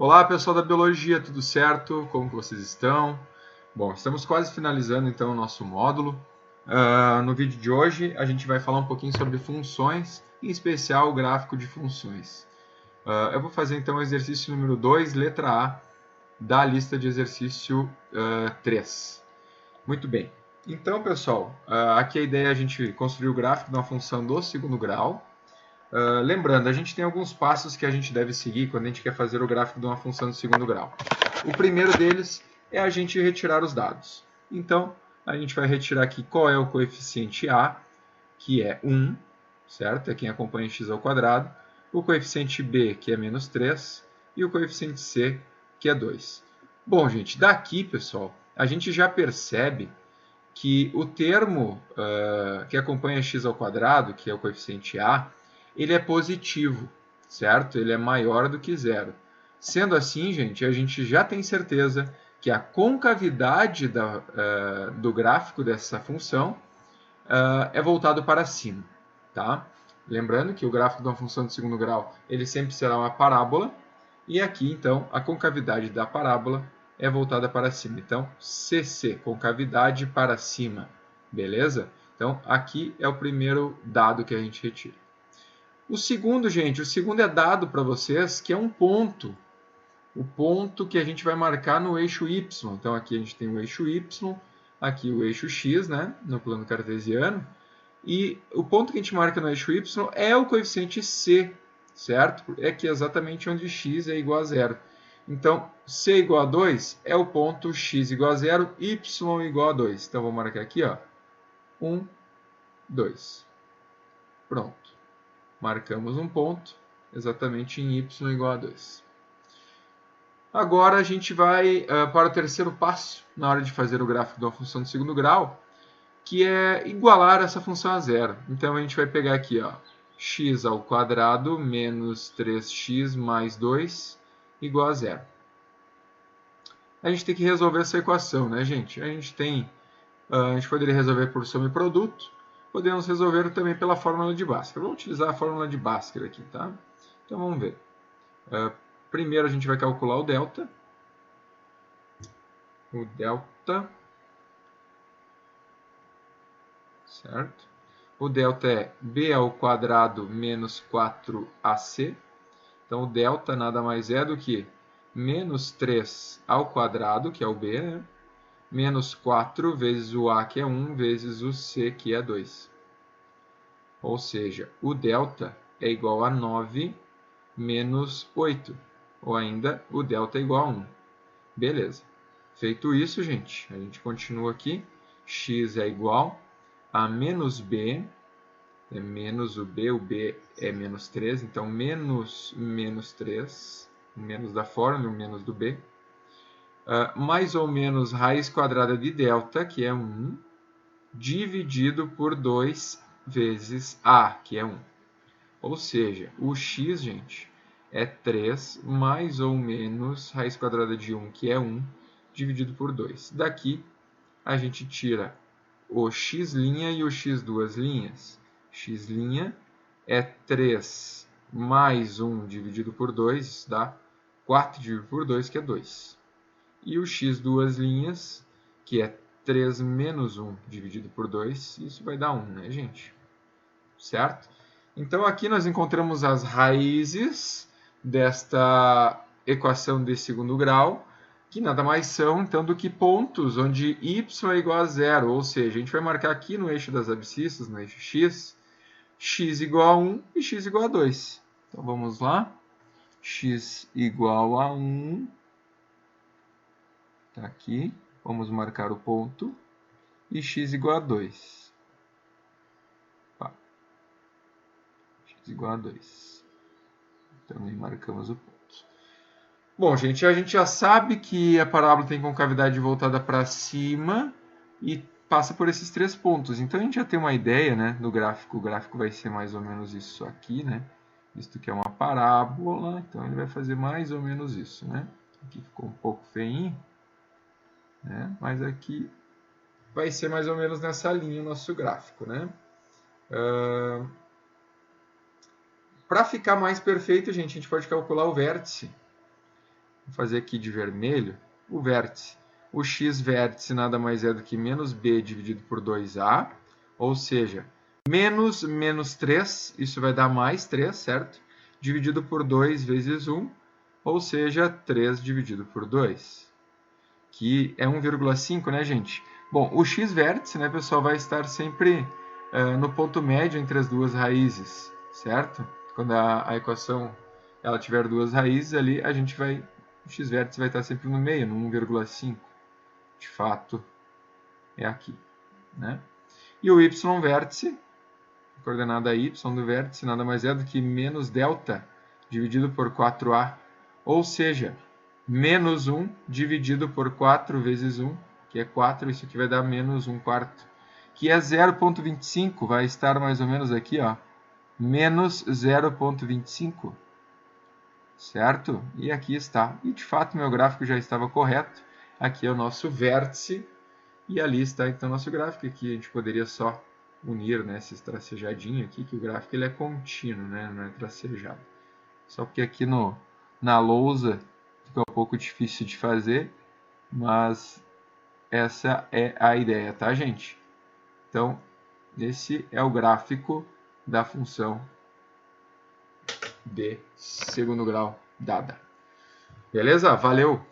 Olá pessoal da Biologia, tudo certo? Como que vocês estão? Bom, estamos quase finalizando então o nosso módulo. No vídeo de hoje a gente vai falar um pouquinho sobre funções, em especial o gráfico de funções. Eu vou fazer então o exercício número 2, letra A, da lista de exercício 3. Muito bem. Então pessoal, aqui a ideia é a gente construir o gráfico de uma função do segundo grau. Lembrando, a gente tem alguns passos que a gente deve seguir quando a gente quer fazer o gráfico de uma função de segundo grau. O primeiro deles é a gente retirar os dados. Então, a gente vai retirar aqui qual é o coeficiente A, que é 1, certo? É quem acompanha x ao quadrado. O coeficiente B, que é menos 3, e o coeficiente C, que é 2. Bom, gente, daqui, pessoal, a gente já percebe que o termo que acompanha x ao quadrado, que é o coeficiente A, ele é positivo, certo? Ele é maior do que zero. Sendo assim, gente, a gente já tem certeza que a concavidade do gráfico dessa função é voltado para cima, tá? Lembrando que o gráfico de uma função de segundo grau ele sempre será uma parábola, e aqui, então, a concavidade da parábola é voltada para cima. Então, CC, concavidade para cima, beleza? Então, aqui é o primeiro dado que a gente retira. O segundo, gente, é dado para vocês, que é um ponto. O ponto que a gente vai marcar no eixo Y. Então, aqui a gente tem o eixo Y, aqui o eixo X, né, no plano cartesiano. E o ponto que a gente marca no eixo Y é o coeficiente C, certo? É aqui exatamente onde x é igual a zero. Então, C igual a 2 é o ponto x igual a zero, y igual a 2. Então, vou marcar aqui, ó, 1, 2. Pronto. Marcamos um ponto exatamente em y igual a 2. Agora a gente vai para o terceiro passo na hora de fazer o gráfico de uma função de segundo grau, que é igualar essa função a zero. Então a gente vai pegar aqui, ó, x ao quadrado menos 3x mais 2 igual a zero. A gente tem que resolver essa equação, né, gente? A gente poderia resolver por soma e produto. Podemos resolver também pela fórmula de Bhaskara. Vamos utilizar a fórmula de Bhaskara aqui, tá? Então vamos ver. Primeiro a gente vai calcular o delta. O delta, certo? O delta é b ao quadrado menos 4ac. Então o delta nada mais é do que menos 3 ao quadrado, que é o b, né? Menos 4 vezes o a, que é 1, vezes o c, que é 2. Ou seja, o delta é igual a 9 menos 8. Ou ainda, o delta é igual a 1. Beleza. Feito isso, gente, a gente continua aqui. X é igual a menos b, é menos o b é menos 3, então menos 3, menos da fórmula, menos do b, mais ou menos raiz quadrada de delta, que é 1, dividido por 2 vezes a, que é 1. Ou seja, o x, gente, é 3 mais ou menos raiz quadrada de 1, que é 1, dividido por 2. Daqui, a gente tira o x' e o x duas linhas. X' é 3 mais 1 dividido por 2, isso dá 4 dividido por 2, que é 2. E o x duas linhas, que é 3 menos 1 dividido por 2, isso vai dar 1, né, gente? Certo? Então, aqui nós encontramos as raízes desta equação de segundo grau, que nada mais são, então, do que pontos onde y é igual a zero, ou seja, a gente vai marcar aqui no eixo das abscissas, no eixo x, x igual a 1 e x igual a 2. Então, vamos lá. X igual a 1. Está aqui. Vamos marcar o ponto. E x igual a 2. X igual a 2. Também marcamos o ponto. Bom, gente, a gente já sabe que a parábola tem concavidade voltada para cima e passa por esses 3 pontos. Então, a gente já tem uma ideia, né, do gráfico. O gráfico vai ser mais ou menos isso aqui, né? Visto que é uma parábola, então ele vai fazer mais ou menos isso, né? Aqui ficou um pouco feinho, né? Mas aqui vai ser mais ou menos nessa linha o nosso gráfico, né? Para ficar mais perfeito, gente, a gente pode calcular o vértice. Vou fazer aqui de vermelho o vértice. O x vértice nada mais é do que menos b dividido por 2a, ou seja, menos 3, isso vai dar mais 3, certo? Dividido por 2 vezes 1, ou seja, 3 dividido por 2, que é 1,5, né, gente? Bom, o x vértice, né, pessoal, vai estar sempre no ponto médio entre as duas raízes, certo? Quando a equação ela tiver duas raízes ali, o x vértice vai estar sempre no meio, no 1,5. De fato, é aqui, né? E o y vértice, coordenada y do vértice, nada mais é do que menos delta dividido por 4a, ou seja, menos 1 dividido por 4 vezes 1, que é 4, isso aqui vai dar menos 1 quarto, que é 0,25, vai estar mais ou menos aqui, ó, menos 0,25, certo? E aqui está. E de fato meu gráfico já estava correto. Aqui é o nosso vértice e ali está então nosso gráfico. Aqui a gente poderia só unir, né, esses tracejadinhos aqui, que o gráfico ele é contínuo, né, não é tracejado. Só porque aqui na lousa fica um pouco difícil de fazer, mas essa é a ideia, tá, gente? Então, esse é o gráfico da função de segundo grau dada. Beleza? Valeu!